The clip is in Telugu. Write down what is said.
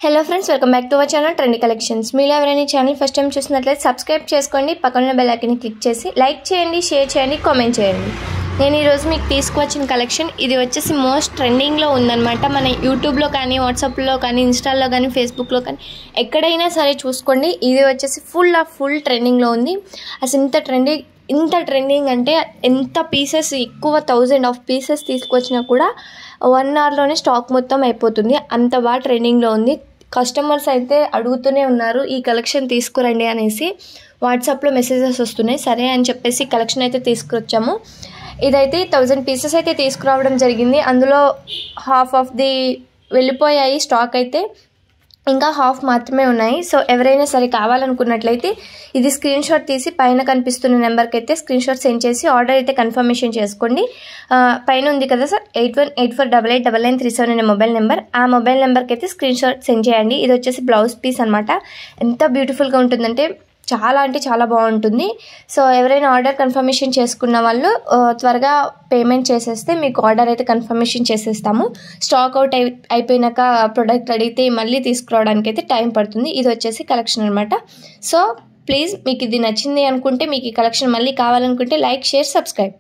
Hello friends, welcome back to our channel trendy collections. మీరు ఎవరైనా ఛానల్ ఫస్ట్ టైం చూసినట్లయితే సబ్స్క్రైబ్ చేసుకోండి, పక్కన బెల్ ఐకాన్ క్లిక్ చేసి లైక్ చేయండి, షేర్ చేయండి, కామెంట్ చేయండి. నేను ఈరోజు మీకు తీసుకువచ్చిన కలెక్షన్ ఇది వచ్చేసి మోస్ట్ ట్రెండింగ్లో ఉందన్నమాట. మన యూట్యూబ్లో కానీ, వాట్సాప్లో కానీ, ఇన్స్టాల్లో కానీ, ఫేస్బుక్లో కానీ ఎక్కడైనా సరే చూసుకోండి. ఇది వచ్చేసి ఫుల్ ట్రెండింగ్లో ఉంది. అసలు ఇంత ట్రెండింగ్ అంటే ఎంత పీసెస్ ఎక్కువ 1000 ఆఫ్ పీసెస్ తీసుకొచ్చినా కూడా 1 అవర్లోనే స్టాక్ మొత్తం అయిపోతుంది. అంత బాగా ట్రెండింగ్లో ఉంది. కస్టమర్స్ అయితే అడుగుతూనే ఉన్నారు ఈ కలెక్షన్ తీసుకురండి అనేసి. వాట్సాప్లో మెసేజెస్ వస్తున్నాయి. సరే అని చెప్పేసి కలెక్షన్ అయితే తీసుకొచ్చాము. ఇదైతే 1000 పీసెస్ అయితే తీసుకురావడం జరిగింది. అందులో హాఫ్ ఆఫ్ ది వెళ్ళిపోయాయి స్టాక్ అయితే, ఇంకా హాఫ్ మాత్రమే ఉన్నాయి. సో ఎవరైనా సరే కావాలనుకున్నట్లయితే ఇది స్క్రీన్ షాట్ తీసి పైన కనిపిస్తున్న నెంబర్కి అయితే స్క్రీన్ షాట్ సెండ్ చేసి ఆర్డర్ అయితే కన్ఫర్మేషన్ చేసుకోండి. పైన ఉంది కదా సార్ 8184889937 అనే మొబైల్ నెంబర్, ఆ మొబైల్ నెంబర్కి అయితే స్క్రీన్ షాట్ సెండ్ చేయండి. ఇది వచ్చేసి బ్లౌజ్ పీస్ అనమాట. ఎంత బ్యూటిఫుల్గా ఉంటుందంటే చాలా అంటే చాలా బాగుంటుంది. సో ఎవరైనా ఆర్డర్ కన్ఫర్మేషన్ చేసుకున్న వాళ్ళు త్వరగా పేమెంట్ చేసేస్తే మీకు ఆర్డర్ అయితే కన్ఫర్మేషన్ చేసేస్తాము. స్టాక్ అవుట్ అయిపోయినాక ప్రోడక్ట్ అడిగితే మళ్ళీ తీసుకురావడానికి అయితే టైం పడుతుంది. ఇది వచ్చేసి కలెక్షన్ అనమాట. సో ప్లీజ్ మీకు ఇది నచ్చింది అనుకుంటే, మీకు ఈ కలెక్షన్ మళ్ళీ కావాలనుకుంటే లైక్, షేర్, సబ్స్క్రైబ్.